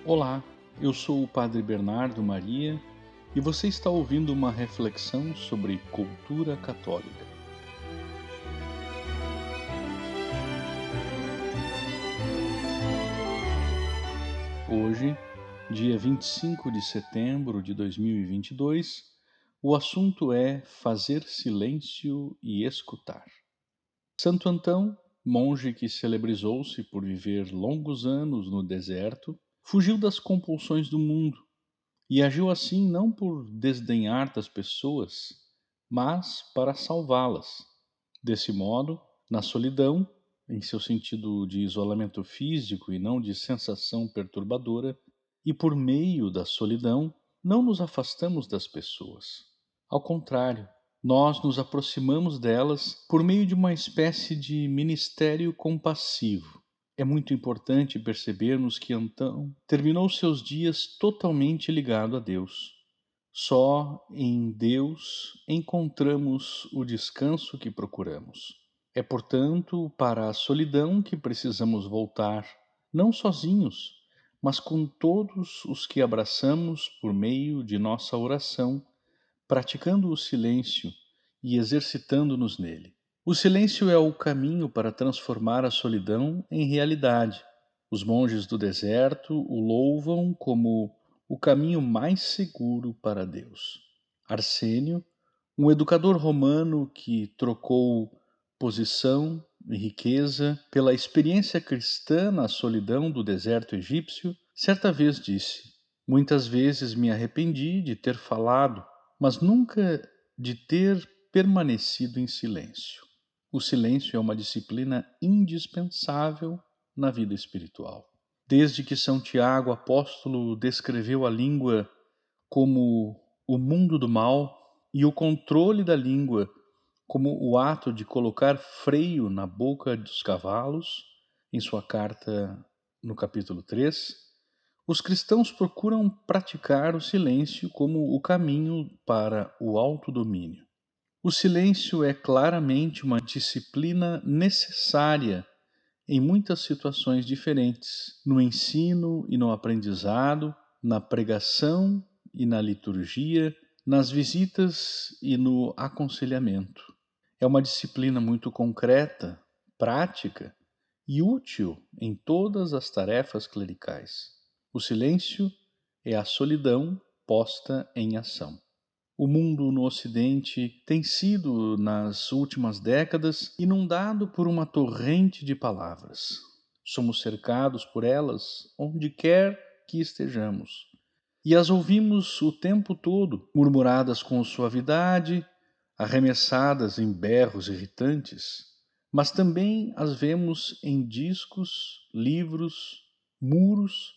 Olá, eu sou o Padre Bernardo Maria e você está ouvindo uma reflexão sobre cultura católica. Hoje, dia 25 de setembro de 2022, o assunto é fazer silêncio e escutar. Santo Antão, monge que celebrizou-se por viver longos anos no deserto, fugiu das compulsões do mundo e agiu assim não por desdenhar das pessoas, mas para salvá-las. Desse modo, na solidão, em seu sentido de isolamento físico e não de sensação perturbadora, e por meio da solidão, não nos afastamos das pessoas. Ao contrário, nós nos aproximamos delas por meio de uma espécie de ministério compassivo. É muito importante percebermos que Antão terminou seus dias totalmente ligado a Deus. Só em Deus encontramos o descanso que procuramos. É, portanto, para a solidão que precisamos voltar, não sozinhos, mas com todos os que abraçamos por meio de nossa oração, praticando o silêncio e exercitando-nos nele. O silêncio é o caminho para transformar a solidão em realidade. Os monges do deserto o louvam como o caminho mais seguro para Deus. Arsênio, um educador romano que trocou posição e riqueza pela experiência cristã na solidão do deserto egípcio, certa vez disse: Muitas vezes me arrependi de ter falado, mas nunca de ter permanecido em silêncio. O silêncio é uma disciplina indispensável na vida espiritual. Desde que São Tiago, apóstolo, descreveu a língua como o mundo do mal e o controle da língua como o ato de colocar freio na boca dos cavalos, em sua carta no capítulo 3, os cristãos procuram praticar o silêncio como o caminho para o autodomínio. O silêncio é claramente uma disciplina necessária em muitas situações diferentes, no ensino e no aprendizado, na pregação e na liturgia, nas visitas e no aconselhamento. É uma disciplina muito concreta, prática e útil em todas as tarefas clericais. O silêncio é a solidão posta em ação. O mundo no Ocidente tem sido, nas últimas décadas, inundado por uma torrente de palavras. Somos cercados por elas onde quer que estejamos. E as ouvimos o tempo todo, murmuradas com suavidade, arremessadas em berros irritantes, mas também as vemos em discos, livros, muros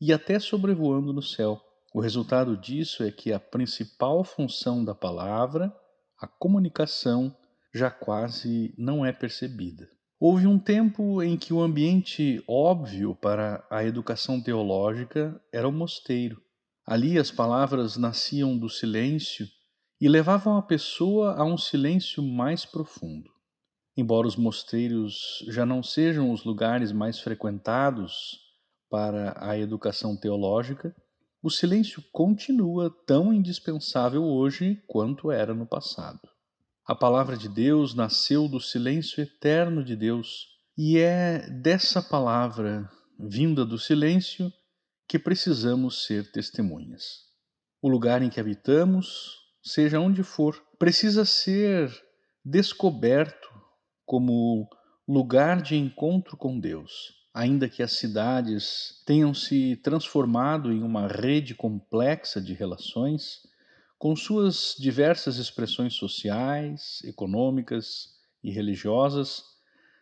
e até sobrevoando no céu. O resultado disso é que a principal função da palavra, a comunicação, já quase não é percebida. Houve um tempo em que o ambiente óbvio para a educação teológica era o mosteiro. Ali as palavras nasciam do silêncio e levavam a pessoa a um silêncio mais profundo. Embora os mosteiros já não sejam os lugares mais frequentados para a educação teológica, o silêncio continua tão indispensável hoje quanto era no passado. A palavra de Deus nasceu do silêncio eterno de Deus, e é dessa palavra, vinda do silêncio, que precisamos ser testemunhas. O lugar em que habitamos, seja onde for, precisa ser descoberto como lugar de encontro com Deus. Ainda que as cidades tenham se transformado em uma rede complexa de relações, com suas diversas expressões sociais, econômicas e religiosas,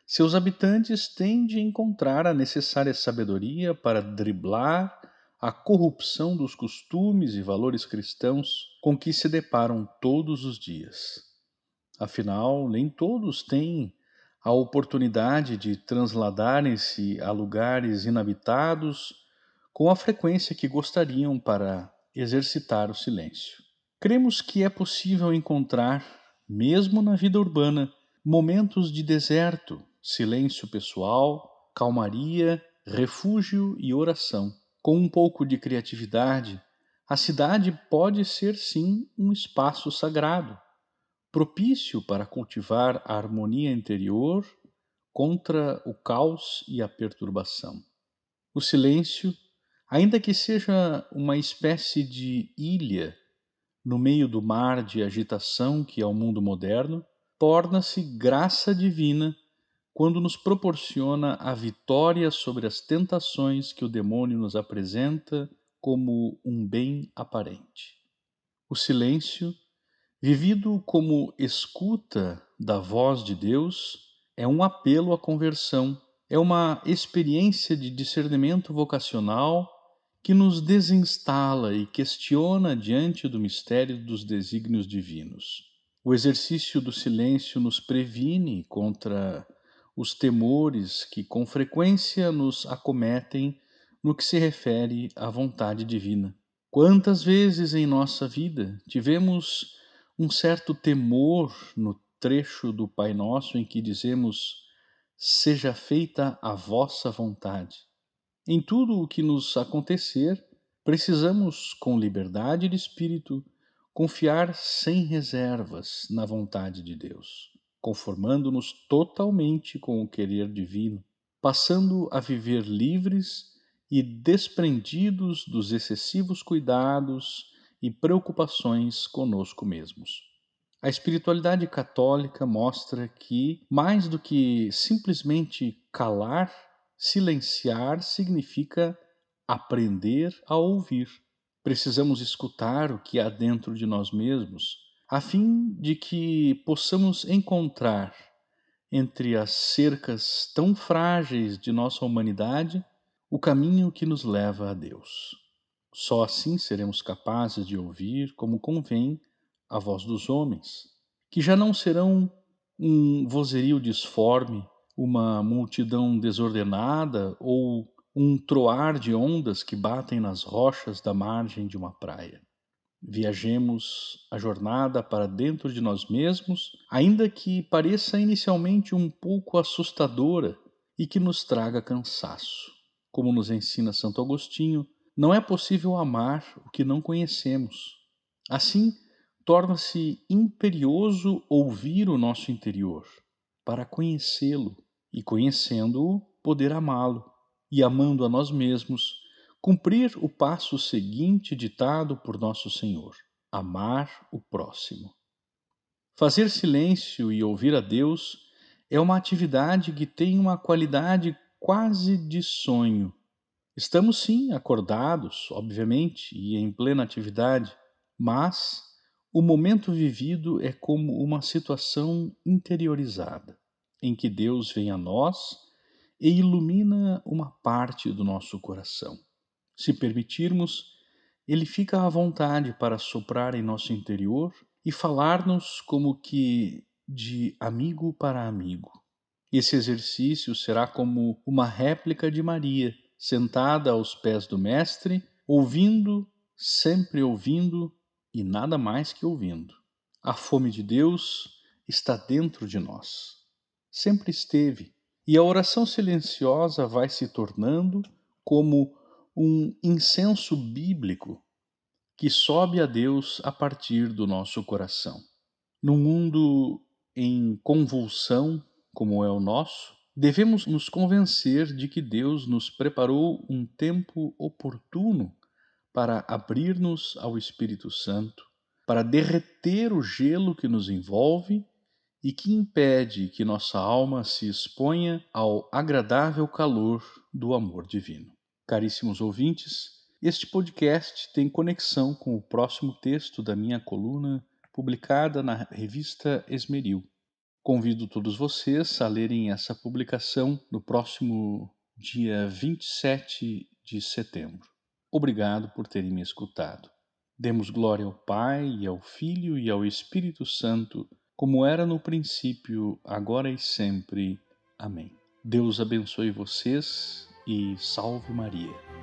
seus habitantes têm de encontrar a necessária sabedoria para driblar a corrupção dos costumes e valores cristãos com que se deparam todos os dias. Afinal, nem todos têm a oportunidade de transladarem-se a lugares inabitados com a frequência que gostariam para exercitar o silêncio. Cremos que é possível encontrar, mesmo na vida urbana, momentos de deserto, silêncio pessoal, calmaria, refúgio e oração. Com um pouco de criatividade, a cidade pode ser sim um espaço sagrado, propício para cultivar a harmonia interior contra o caos e a perturbação. O silêncio, ainda que seja uma espécie de ilha no meio do mar de agitação que é o mundo moderno, torna-se graça divina quando nos proporciona a vitória sobre as tentações que o demônio nos apresenta como um bem aparente. O silêncio, vivido como escuta da voz de Deus, é um apelo à conversão, é uma experiência de discernimento vocacional que nos desinstala e questiona diante do mistério dos desígnios divinos. O exercício do silêncio nos previne contra os temores que com frequência nos acometem no que se refere à vontade divina. Quantas vezes em nossa vida tivemos um certo temor no trecho do Pai Nosso em que dizemos: seja feita a vossa vontade. Em tudo o que nos acontecer, precisamos, com liberdade de espírito, confiar sem reservas na vontade de Deus, conformando-nos totalmente com o querer divino, passando a viver livres e desprendidos dos excessivos cuidados e preocupações conosco mesmos. A espiritualidade católica mostra que, mais do que simplesmente calar, silenciar significa aprender a ouvir. Precisamos escutar o que há dentro de nós mesmos, a fim de que possamos encontrar, entre as cercas tão frágeis de nossa humanidade, o caminho que nos leva a Deus. Só assim seremos capazes de ouvir como convém a voz dos homens, que já não serão um vozerio disforme, uma multidão desordenada ou um troar de ondas que batem nas rochas da margem de uma praia. Viajemos a jornada para dentro de nós mesmos, ainda que pareça inicialmente um pouco assustadora e que nos traga cansaço. Como nos ensina Santo Agostinho, não é possível amar o que não conhecemos. Assim, torna-se imperioso ouvir o nosso interior, para conhecê-lo, e conhecendo-o, poder amá-lo, e amando a nós mesmos, cumprir o passo seguinte ditado por nosso Senhor: amar o próximo. Fazer silêncio e ouvir a Deus é uma atividade que tem uma qualidade quase de sonho. Estamos sim acordados, obviamente, e em plena atividade, mas o momento vivido é como uma situação interiorizada, em que Deus vem a nós e ilumina uma parte do nosso coração. Se permitirmos, ele fica à vontade para soprar em nosso interior e falar-nos como que de amigo para amigo. Esse exercício será como uma réplica de Maria, sentada aos pés do Mestre, ouvindo, sempre ouvindo e nada mais que ouvindo. A fome de Deus está dentro de nós. Sempre esteve. E a oração silenciosa vai se tornando como um incenso bíblico que sobe a Deus a partir do nosso coração. Num mundo em convulsão, como é o nosso, devemos nos convencer de que Deus nos preparou um tempo oportuno para abrir-nos ao Espírito Santo, para derreter o gelo que nos envolve e que impede que nossa alma se exponha ao agradável calor do amor divino. Caríssimos ouvintes, este podcast tem conexão com o próximo texto da minha coluna publicada na revista Esmeril. Convido todos vocês a lerem essa publicação no próximo dia 27 de setembro. Obrigado por terem me escutado. Demos glória ao Pai, e ao Filho e ao Espírito Santo, como era no princípio, agora e sempre. Amém. Deus abençoe vocês e salve Maria.